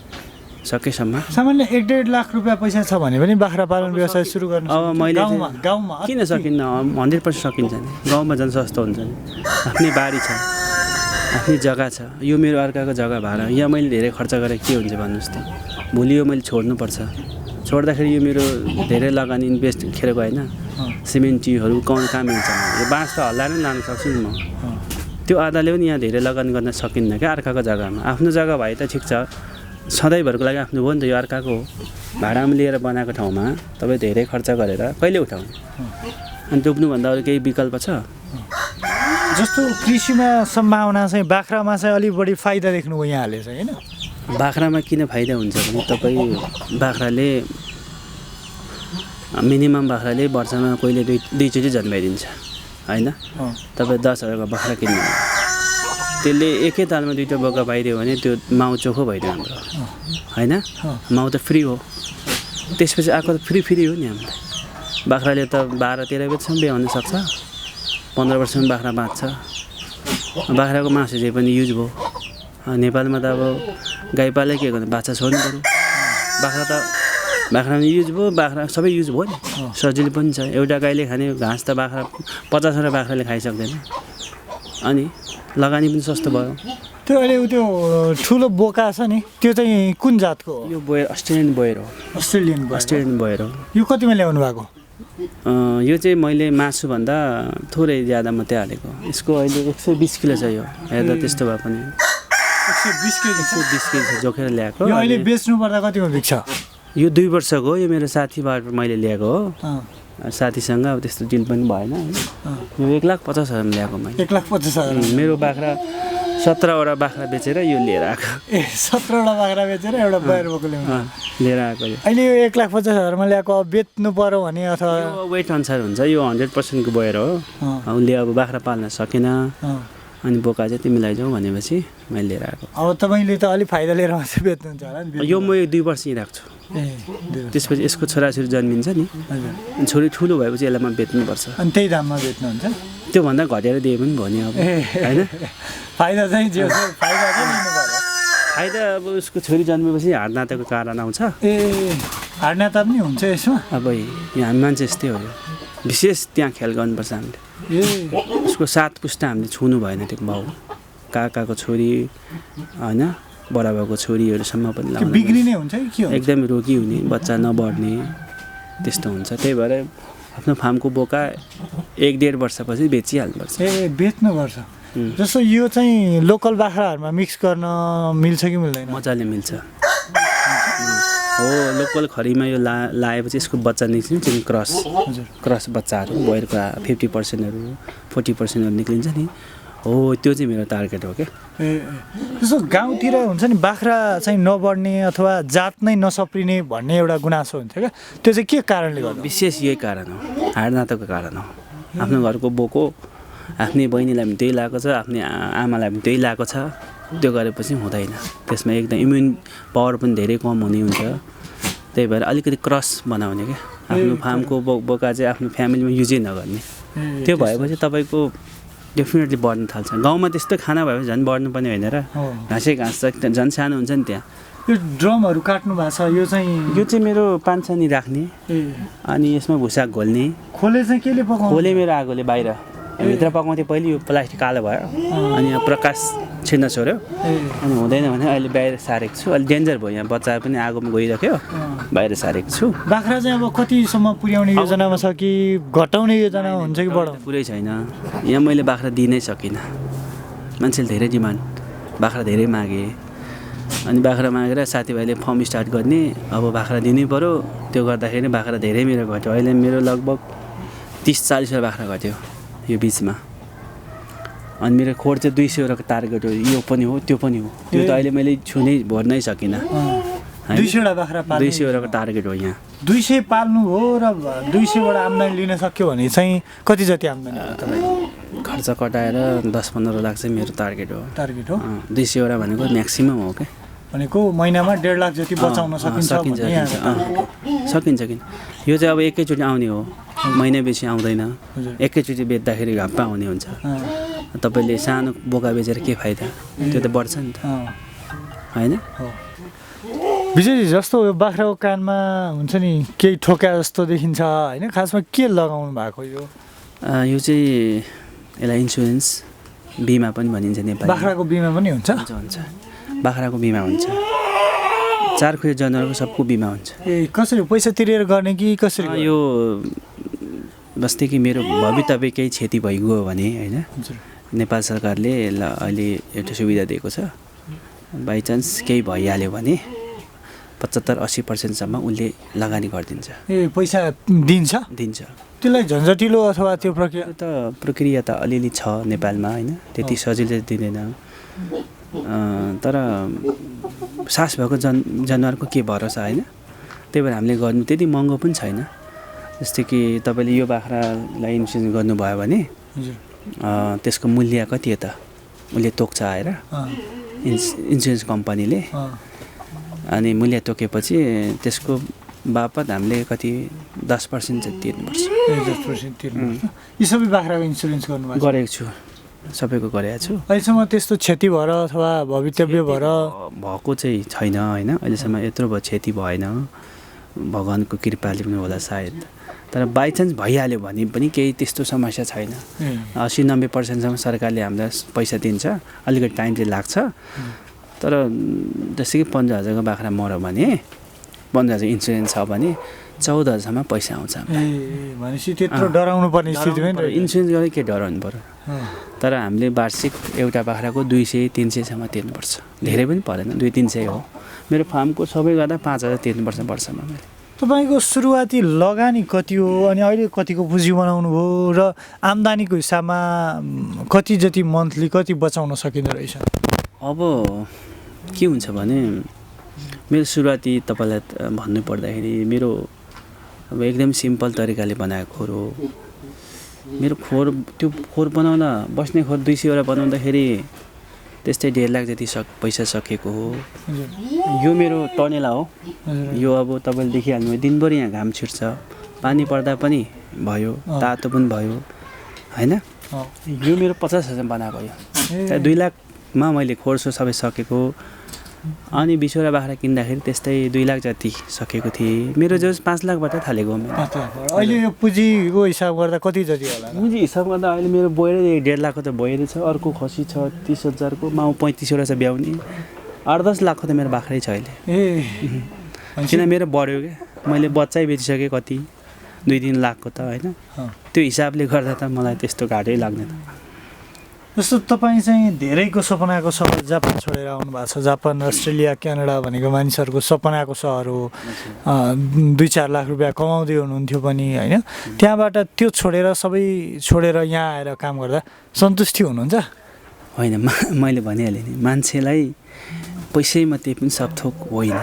सकेसम्म सामान्य 1.5 लाख रुपियाँ पैसा छ भने पनि बाख्रा पालन व्यवसाय सुरु गर्नु अब मैले गाउँमा किन सकिन्न? 100% सकिन्छ नि। गाउँमा झन् सस्तो हुन्छ नि। आफ्नै बारी छ, आफ्नै जग्गा छ। यो मेरो अर्काको जग्गा भएर यहाँ मैले धेरै खर्च गरेँ के हुन्छ भन्नुहोस् त। भोलि यो मैले छोड्नुपर्छ। छोड्दाखेरि यो मेरो धेरै लगानी इन्भेस्ट खेर गएन। सिमेन्टीहरू कहाँ मिल्छ? यो बाँस त हल्लाएर पनि लान सक्छु नि म। त्यो आधाले पनि यहाँ धेरै लगानी गर्न सकिन्न क्या अर्काको जग्गामा। आफ्नो जग्गा भए त ठिक छ, सधैँभरको लागि आफ्नो भयो नि त। यो अर्काको हो, भाडामा लिएर बनाएको ठाउँमा तपाईँ धेरै खर्च गरेर कहिले उठाउने? अनि डुब्नुभन्दा अरू केही विकल्प छ? जस्तो कृषिमा सम्भावना चाहिँ बाख्रामा चाहिँ अलिक बढी फाइदा देख्नुभयो यहाँले चाहिँ होइन? बाख्रामा किन फाइदा हुन्छ भने तपाईँ बाख्राले मिनिमम बाख्राले वर्षमा कहिले दुईचोटि जन्माइदिन्छ होइन। तपाईँ 10,000को बाख्रा किन्नु, त्यसले एकै तालमा 2टा बोका पाइदियो भने त्यो माउ चोखो भइदियो हाम्रो होइन। माउ त फ्री हो, त्यसपछि आएको त फ्री हो नि हामीलाई। बाख्राले त 12-13 वर्षसम्म बिहे हुनसक्छ, 15 वर्षसम्म बाख्रा बाँच्छ। बाख्राको मासु चाहिँ पनि युज भयो। नेपालमा त अब गाई पाले के गर्नु, बाछा छोड्नु पऱ्यो। बाख्रामा युज भयो, बाख्रा सबै युज भयो नि। सजिलो पनि छ। एउटा गाईले खाने घाँस त बाख्रा 50वटा बाख्राले खाइसक्दैन। अनि लगानी पनि सस्तो भयो। त्यो अहिले त्यो ठुलो बोका छ नि, त्यो चाहिँ कुन जातको हो? यो बोयर अस्ट्रेलियन बोयर हो। अस्ट्रेलियन बोयर हो। यो कतिमा ल्याउनु भएको? यो चाहिँ मैले मासुभन्दा थोरै ज्यादा मात्रै हालेको। यसको अहिले 120 किलो छ। यो हेर्दा त्यस्तो भए पनि 120 केजी छ जोखेर ल्याएको। यो अहिले बेच्नु पर्दा कतिमा बिक्छ? यो 2 वर्षको हो। यो मेरो साथीबाट मैले ल्याएको हो। साथीसँग अब त्यस्तो डिल पनि भएन। यो 1,50,000 ल्याएको मैले। 1,50,000 मेरो बाख्रा 17वटा बाख्रा बेचेर यो लिएर आएको। 17वटा बाख्रा बेचेर एउटा बोयर बोको लिएर आएको। अहिले यो 1,50,000मा ल्याएको अब बेच्नु पर्यो भने अथवा यो वेट अनुसार हुन्छ। यो 100% को बोयर हो। उसले अब बाख्रा पाल्न सकेन, अनि बोका चाहिँ तिमी लैजाऊ भनेपछि मैले लिएर आएको। अब तपाईँले त अलिक फाइदा लिएर मात्रै बेच्नुहुन्छ होला नि? यो म 2 वर्ष यहीँ राख्छु। त्यसपछि यसको छोराछोरी जन्मिन्छ नि, छोरी ठुलो भएपछि यसलाई म बेच्नुपर्छ। अनि त्यही दाममा बेच्नुहुन्छ? त्योभन्दा घटेर दिए पनि भयो नि अब होइन। फाइदा चाहिँ जे फाइदा चाहिँ लिनु पर्यो। फाइदा अब उसको छोरी जन्मेपछि हाडनाताको कारण आउँछ। हाडनाता पनि हुन्छ यसमा? अब यहाँ हामी मान्छे यस्तै हो। विशेष त्यहाँ ख्याल गर्नुपर्छ हामीले। उसको 7 पुस्ता हामीले छुनु भएन। त्यो बाउ काकाको छोरी होइन, बडाबाको छोरीहरूसम्म पनि लाउनु बिग्रिने हुन्छ कि के? एकदम रोगी हुने, बच्चा नबढ्ने त्यस्तो हुन्छ। त्यही भएर आफ्नो फार्मको बोका 1-1.5 वर्षपछि बेचिहाल्नुपर्छ। बेच्नुपर्छ। जस्तो यो चाहिँ लोकल बाख्राहरूमा मिक्स गर्न मिल्छ कि मिल्दैन? मजाले मिल्छ हो। लोकल खरीमा यो लाएपछि यसको बच्चा निस्किन्छ नि, क्रस बच्चाहरू बोयरको 50%हरू 40%हरू निक्लिन्छ नि। हो त्यो चाहिँ मेरो टार्गेट हो क्या। जस्तो गाउँतिर हुन्छ नि बाख्रा चाहिँ नबढ्ने अथवा जात नै नसप्रिने भन्ने एउटा गुनासो हुन्छ क्या, त्यो चाहिँ के कारणले गर्दा? विशेष यही कारण हो, हाडनाताको कारण हो। आफ्नो घरको बोको आफ्नै बहिनीलाई पनि त्यही लगाएको छ, आफ्नै आमालाई पनि त्यही लगाएको छ। त्यो गरेपछि हुँदैन। त्यसमा एकदम इम्युन पावर पनि धेरै कम हुने हुन्छ। त्यही भएर अलिकति क्रस बनाउने क्या। आफ्नो फार्मको बोका चाहिँ आफ्नो फ्यामिलीमा युजै नगर्ने। त्यो भएपछि तपाईँको डेफिनेटली बढ्न थाल्छ। गाउँमा त्यस्तो खाना भएपछि झन् बढ्नुपर्ने होइन र। घाँसै घाँस झन् सानो हुन्छ नि त्यहाँ। यो ड्रमहरू काट्नु भएको छ, यो चाहिँ मेरो पान्छनी राख्ने अनि यसमा भुसा घोल्ने। खोले चाहिँ केले पकाउनु? खोले मेरो आगोले बाहिर, भित्र पकाउँथेँ पहिले। यो प्लास्टिक कालो भयो अनि यहाँ प्रकाश छिर्न छोड्यो अनि हुँदैन भने अहिले बाहिर सारेको छु। अलि डेन्जर भयो, यहाँ बच्चा पनि आगोमा गइराख्यो, बाहिर सारेको छु। बाख्रा चाहिँ अब कतिसम्म पुर्याउने योजनामा छ कि घटाउने योजना हुन्छ कि बढाउने? पुरै छैन। यहाँ मैले बाख्रा दिनै सकिनँ। मान्छेले धेरै डिमान्ड, बाख्रा धेरै मागे। अनि बाख्रा मागेर साथीभाइले फर्म स्टार्ट गर्ने। अब बाख्रा दिनै पऱ्यो। त्यो गर्दाखेरि बाख्रा धेरै मेरो घट्यो। अहिले मेरो लगभग 30-40 बाख्रा घट्यो यो बिचमा। अनि मेरो खोर चाहिँ 200 टार्गेट हो। यो पनि हो, त्यो पनि हो। त्यो त अहिले मैले छुनै भर्नै सकिनँ। 200 बाख्रा पाल्नु 200 टार्गेट हो यहाँ। 200 पाल्नु हो र 200बाट आम्दानी लिन सक्यो भने चाहिँ कति जति आम्दानी हो तपाईँको? खर्च कटाएर 10-15 लाख चाहिँ मेरो टार्गेट हो। 200वटा भनेको म्याक्सिमम हो क्या। भनेको महिनामा 1.5 लाख जति बचाउन सकिन्छ किन यो चाहिँ अब एकैचोटि आउने हो, महिना बेसी आउँदैन। एकैचोटि बेच्दाखेरि घप्पा आउने हुन्छ। तपाईँले सानो बोका बेचेर के फाइदा, त्यो त बढ्छ नि त होइन। विजयजी जस्तो यो बाख्राको कानमा हुन्छ नि केही ठोक्या जस्तो देखिन्छ होइन, खासमा के लगाउनु भएको यो? यो चाहिँ यसलाई इन्सुरेन्स बिमा पनि भनिन्छ नेपाली। बाख्राको बिमा पनि हुन्छ? हुन्छ, बाख्राको बिमा हुन्छ, 4 खुले जनावरको सबको बिमा हुन्छ। ए कसरी पैसा तिरेर गर्ने कि कसरी? यो जस्तै कि मेरो भवितव्य केही क्षति भइगयो भने होइन, नेपाल सरकारले अहिले एउटा सुविधा दिएको छ। बाइचान्स केही भइहाल्यो भने 75-80% उसले लगानी गरिदिन्छ। ए पैसा दिन्छ? त्यसलाई झन्झटिलो अथवा त्यो प्रक्रिया त अलिअलि छ नेपालमा होइन, त्यति सजिलै दिँदैन। तर सास भएको जनावरको के भरोसा होइन, त्यही भएर हामीले गर्नु त्यति महँगो पनि छैन। जस्तै कि तपाईँले यो बाख्रालाई इन्सुरेन्स गर्नुभयो भने त्यसको मूल्य कति हो त उसले तोक्छ आएर इन्सुरेन्स कम्पनीले। अनि मूल्य तोकेपछि त्यसको बापत हामीले कति 10% चाहिँ तिर्नुपर्छ। 10% तिर्नुपर्छ। यी सबै बाख्राको इन्सुरेन्स गर्नुभएको? गरेको छु, सबैको गरेको छु। अहिलेसम्म त्यस्तो क्षति भएर अथवा भवितव्य भएर भएको चाहिँ छैन होइन। अहिलेसम्म यत्रो क्षति भएन, भगवान्को कृपाले पनि होला सायद। तर बाइचान्स भइहाल्यो भने पनि केही त्यस्तो समस्या छैन। 80-90%सम्म सरकारले हामीलाई पैसा दिन्छ। अलिकति टाइम चाहिँ लाग्छ। तर जस्तै कि 15,000को बाख्रा मऱ्यो भने 15,000 इन्सुरेन्स छ भने 14,000सम्म पैसा आउँछ। भनेपछि त्यत्रो डराउनु पर्ने स्थिति होइन। इन्सुरेन्स गरेर के डराउनु पर्यो। तर हामीले वार्षिक एउटा बाख्राको 200-300सम्म तिर्नुपर्छ। धेरै पनि परेन, 200-300 हो। मेरो फार्मको सबै गर्दा 5,000 तिर्नुपर्छ वर्षमा। तपाईँको सुरुवाती लगानी कति हो अनि अहिले कतिको पुँजी बनाउनु भयो र आम्दानीको हिसाबमा कति जति मन्थली कति बचाउन सकिँदो रहेछ? अब के हुन्छ भने मेरो सुरुवाती तपाईँलाई भन्नु पर्दाखेरि मेरो अब एकदम सिम्पल तरिकाले बनाएको खोर हो। मेरो त्यो खोर बनाउँदा बस्ने खोर 200वटा बनाउँदाखेरि त्यस्तै 1.5 लाख जति पैसा सकेको हो। यो मेरो तनेला हो। यो अब तपाईँले देखिहाल्नु दिनभरि यहाँ घाम छिर्छ, पानी पर्दा पनि भयो, तातो पनि भयो होइन। यो मेरो 50,000 बनाएको यो 2 लाखमा मैले खोर सबै सकेको। अनि 20वटा बाख्रा किन्दाखेरि त्यस्तै 2 लाख जति सकेको थिएँ। मेरो जो 5 लाखबाट थालेको। अहिले यो पुँजीको हिसाब गर्दा कति जति होला? पुँजी हिसाब गर्दा अहिले मेरो बोयर 1.5 लाखको त बोयरै छ। अर्को खसी छ 30,000को, माउ 35वटा छ ब्याउने। 8-10 लाखको त मेरो बाख्रै छ अहिले। किन मेरो बढ्यो क्या, मैले बच्चै बेचिसकेँ कति 2-3 लाखको त होइन। त्यो हिसाबले गर्दा त मलाई त्यस्तो घाटै लाग्दैन। जस्तो तपाईँ चाहिँ धेरैको सपनाको सहर जापान छोडेर आउनु भएको छ। जापान, अस्ट्रेलिया, क्यानाडा भनेको मानिसहरूको सपनाको सहर हो। 2-4 लाख रुपियाँ कमाउँदै हुनुहुन्थ्यो पनि होइन। त्यहाँबाट त्यो छोडेर सबै छोडेर यहाँ आएर काम गर्दा सन्तुष्टि हुनुहुन्छ? होइन, मैले भनिहालेँ नि, मान्छेलाई पैसै मात्रै पनि सब थोक होइन।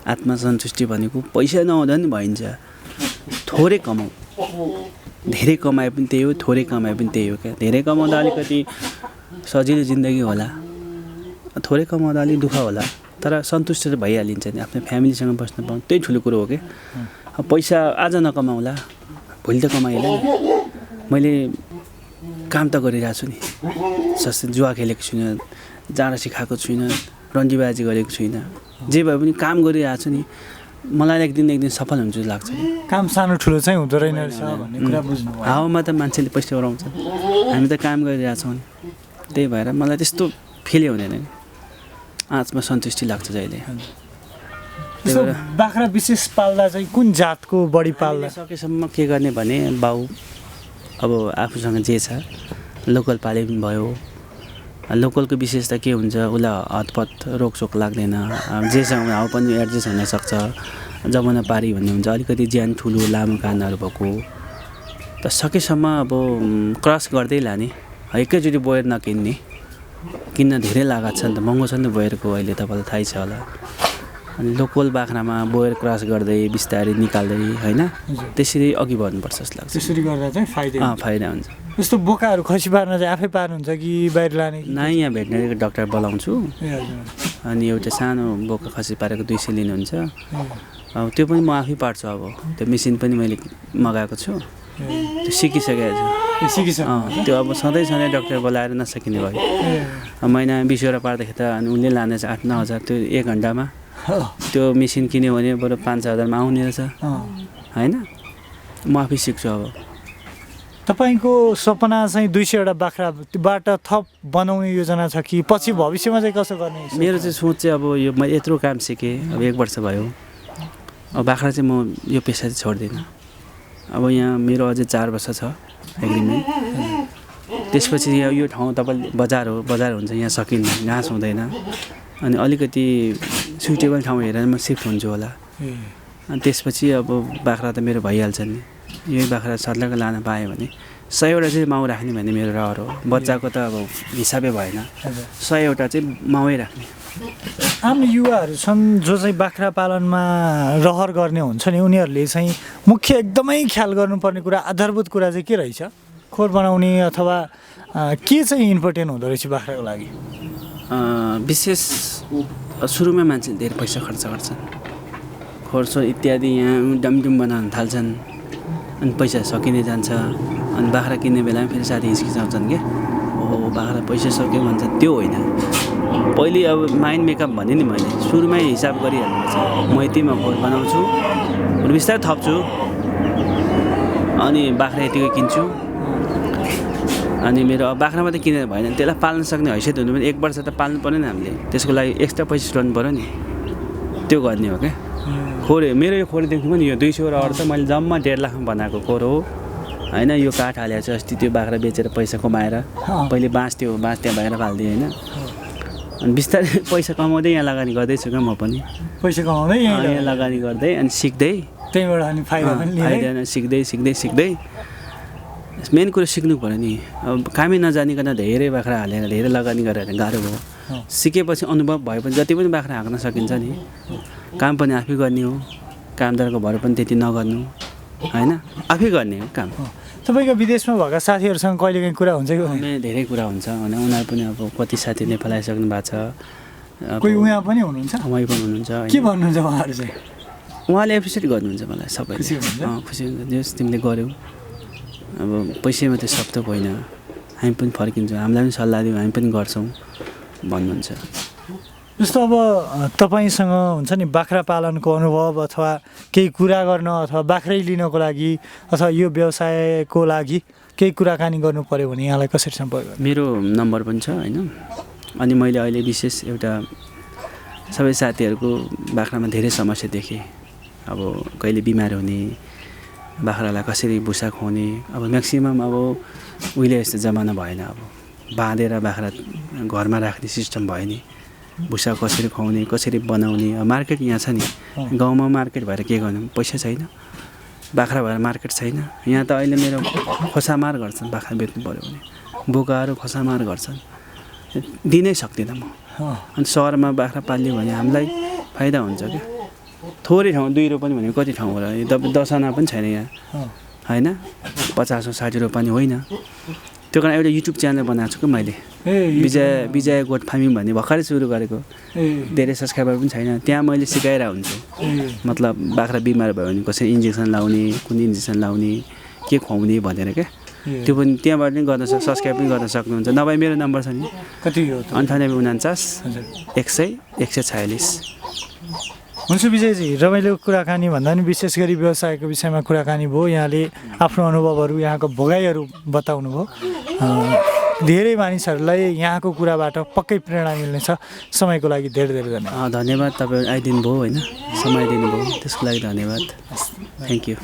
आत्मसन्तुष्टि भनेको पैसा नहुँदा पनि भइन्छ। थोरै कमाऊ, धेरै कमाए पनि त्यही हो, थोरै कमाए पनि त्यही हो क्या। धेरै कमाउँदा अलिकति सजिलो जिन्दगी होला, थोरै कमाउँदा अलिक दुःख होला, तर सन्तुष्ट चाहिँ भइहालिन्छ नि। आफ्नो फ्यामिलीसँग बस्न पाउनु त्यही ठुलो कुरो हो क्या। पैसा आज नकमाउला, भोलि त कमाइला नि। मैले काम त गरिरहेको छु नि, जस्तै जुवा खेलेको छुइनँ, जाँडा सिकाएको छुइनँ, रन्जीबाजी गरेको छुइनँ, जे भए पनि काम गरिरहेको छु नि। मलाई एक दिन सफल हुन्छ लाग्छ। काम सानो ठुलो चाहिँ हुँदो रहेन रहेछ भन्ने कुरा बुझ्नु। हावामा त मान्छेले पैसा उडाउँछ, हामी त काम गरिरहेछौँ नि। त्यही भएर मलाई त्यस्तो फिलै हुँदैन नि, आत्मसन्तुष्टि लाग्छ जहिले। बाख्रा विशेष पाल्दा चाहिँ कुन जातको बढी पाल्दा? सकेसम्म के गर्ने भने बाउ अब आफूसँग जे छ लोकल पाले पनि भयो। लोकलको विशेषता के हुन्छ, उसलाई हतपत रोकसोक लाग्दैन, जेसँग हाउ पनि एडजस्ट हुनसक्छ। जमाना पारी भन्ने हुन्छ, अलिकति ज्यान ठुलो लामो कानहरू भएको। त सकेसम्म अब क्रस गर्दै लाने, एकैचोटि बोयर नकिन्ने। किन्न धेरै लागत छ नि त, महँगो छ नि त बोयरको, अहिले तपाईँलाई थाहै छ होला। अनि लोकल बाख्रामा बोयर क्रस गर्दै बिस्तारै निकाल्दै होइन त्यसरी अघि बढ्नुपर्छ जस्तो लाग्छ। त्यसरी गर्दा चाहिँ फाइदा हुन्छ। यस्तो बोकाहरू खसी पार्न चाहिँ आफै पार्नुहुन्छ कि बाहिर लाने? नाइ यहाँ भेटनेरी डक्टर बोलाउँछु अनि एउटा सानो बोका खसी पारेको 200 लिनुहुन्छ। अब त्यो पनि म आफै पार्छु। अब त्यो मेसिन पनि मैले मगाएको छु, त्यो सिकिसकेको छु। त्यो अब सधैँ डक्टर बोलाएर नसकिने भयो। महिना 20 पार्दाखेरि त अनि उसले लाने चाहिँ 8-9 हजार त्यो 1 घन्टामा। त्यो मेसिन किन्यो भने बरु 5-6 हजारमा आउने रहेछ होइन। म आफै सिक्छु। अब तपाईँको सपना चाहिँ 200वटा बाख्राबाट थप बनाउने योजना छ कि पछि भविष्यमा चाहिँ कसो गर्ने? मेरो चाहिँ सोच चाहिँ अब यो मैले यत्रो काम सिकेँ, अब 1 वर्ष भयो। अब बाख्रा चाहिँ म यो पेसा चाहिँ छोड्दिनँ। अब यहाँ मेरो अझै 4 वर्ष छ एग्रिमेन्ट। त्यसपछि यो ठाउँ तपाईँले बजार हुन्छ, यहाँ सकिन्न, घाँस हुँदैन। अनि अलिकति सुइटेबल ठाउँ हेरेर म सिफ्ट हुन्छु होला। अनि त्यसपछि अब बाख्रा त मेरो भइहाल्छ नि। यही बाख्रा सर्लक्क लान पाएँ भने 100वटा चाहिँ माउ राख्ने भन्ने मेरो रहर हो। बच्चाको त अब हिसाबै भएन, 100वटा चाहिँ माउै राख्ने। आम युवाहरू छन् जो चाहिँ बाख्रा पालनमा रहर गर्ने हुन्छ नि, उनीहरूले चाहिँ मुख्य एकदमै ख्याल गर्नुपर्ने कुरा, आधारभूत कुरा चाहिँ के रहेछ? खोर बनाउने अथवा के चाहिँ इम्पोर्टेन्ट हुँदो रहेछ बाख्राको लागि? विशेष सुरुमा मान्छे धेरै पैसा खर्च गर्छन्, खोरसोर इत्यादि यहाँ डमडुम बनाउन थाल्छन्। अनि पैसा सकिने जान्छ। अनि बाख्रा किन्ने बेलामा फेरि साथी हिचकिचाउँछन् कि ओ बाख्रा पैसा सक्यो भन्छ। त्यो होइन, पहिले अब माइन्ड मेकअप भने नि मैले सुरुमै हिसाब गरिहाल्नुपर्छ। म यतिमा खोर बनाउँछु, बिस्तारै थप्छु, अनि बाख्रा यतिको किन्छु। अनि मेरो बाख्रा मात्रै किनेर भएन, त्यसलाई पाल्न सक्ने हैसियत हुनु पनि 1 वर्ष त पाल्नु पऱ्यो नि हामीले। त्यसको लागि एक्स्ट्रा पैसा जोड्नु पऱ्यो नि, त्यो गर्ने हो क्या। खोर मेरो यो खोरदेखि पनि यो 200वटा अर्थ मैले जम्मा 1.5 लाखमा बनाएको खोर हो होइन। यो काठ हालेको छ, अस्ति त्यो बाख्रा बेचेर पैसा कमाएर। पहिले बाँस त्यहाँ बाहिर फाल्थेँ होइन। अनि बिस्तारै पैसा कमाउँदै यहाँ लगानी गर्दैछु क्या म पनि। पैसा कमाउँदै यहाँ लगानी गर्दै अनि सिक्दै, त्यहीँबाट अनि फाइदा पनि सिक्दै मेन कुरो सिक्नु पऱ्यो नि। अब कामै नजानिकन धेरै बाख्रा हालेर धेरै लगानी गरेर गाह्रो भयो। सिकेपछि अनुभव भएपछि जति पनि बाख्रा हाँक्न सकिन्छ नि। काम पनि आफै गर्ने हो, कामदारको भर पनि त्यति नगर्नु होइन, आफै गर्ने हो काम। तपाईँको विदेशमा भएका साथीहरूसँग कहिलेकाहीँ कुरा हुन्छ कि? धेरै कुरा हुन्छ होइन। उनीहरू पनि अब कति साथी नेपाल आइसक्नु भएको छ, कोही उहाँ पनि हुनुहुन्छ, उहाँ पनि हुनुहुन्छ। के भन्नुहुन्छ उहाँहरू चाहिँ? उहाँले एप्रिसिएट गर्नुहुन्छ मलाई, सबै खुसी हुन्छ। जस तिमीले गर्यौ, अब पैसा मात्रै सब त होइन, हामी पनि फर्किन्छौँ, हामीलाई पनि सल्लाह दिउँ, हामी पनि गर्छौँ भन्नुहुन्छ। जस्तो अब तपाईँसँग हुन्छ नि बाख्रा पालनको अनुभव अथवा केही कुरा गर्न अथवा बाख्रै लिनको लागि अथवा यो व्यवसायको लागि केही कुराकानी गर्नु पऱ्यो भने यहाँलाई कसरी सम्पर्क? मेरो नम्बर पनि छ होइन। अनि मैले अहिले विशेष एउटा सबै साथीहरूको बाख्रामा धेरै समस्या देखेँ। अब कहिले बिमार हुने, बाख्रालाई कसरी भुसा खुवाउने। अब म्याक्सिमम् अब उहिले यस्तो जमाना भएन। अब बाँधेर बाख्रा घरमा राख्ने सिस्टम भयो नि। भुसा कसरी खुवाउने, कसरी बनाउने। मार्केट यहाँ छ नि, गाउँमा मार्केट भएर के गर्नु, पैसा छैन। बाख्रा भएर मार्केट छैन। यहाँ त अहिले मेरो खोसामार गर्छन्, बाख्रा बेच्नु पऱ्यो भने बोकाहरू खोसामार गर्छन्, दिनै सक्दिनँ म। अनि सहरमा बाख्रा पाल्यो भने हामीलाई फाइदा हुन्छ क्या। थोरै ठाउँ 2 रुपियाँ पनि भनेको कति ठाउँ होला, 10 आना पनि छैन यहाँ होइन। 50-60 रुपियाँ पनि होइन। त्यो कारण एउटा युट्युब च्यानल बनाएको छु कि मैले, विजय गोट फार्मिङ भन्ने भर्खरै सुरु गरेको। धेरै सब्सक्राइबर पनि छैन। त्यहाँ मैले सिकाइरहेको हुन्छु, मतलब बाख्रा बिमार भयो भने कसरी इन्जेक्सन लाउने, कुन इन्जेक्सन लाउने, के खुवाउने भनेर क्या। त्यो पनि त्यहाँबाट पनि गर्न सब्सक्राइब पनि गर्न सक्नुहुन्छ। नभए मेरो नम्बर छ नि, कति हो? 9849 100 146। हुन्छ विजयजी, रमाइलो कुराकानी भन्दा पनि विशेष गरी व्यवसायको विषयमा कुराकानी भयो। यहाँले आफ्नो अनुभवहरू, यहाँको भोगाइहरू बताउनु भयो। धेरै मानिसहरूलाई यहाँको कुराबाट पक्कै प्रेरणा मिल्नेछ। समयको लागि धेरै धेरै धन्यवाद। धन्यवाद। तपाईँ आइदिनु भयो होइन, समय दिनुभयो, त्यसको लागि धन्यवाद। Thank you.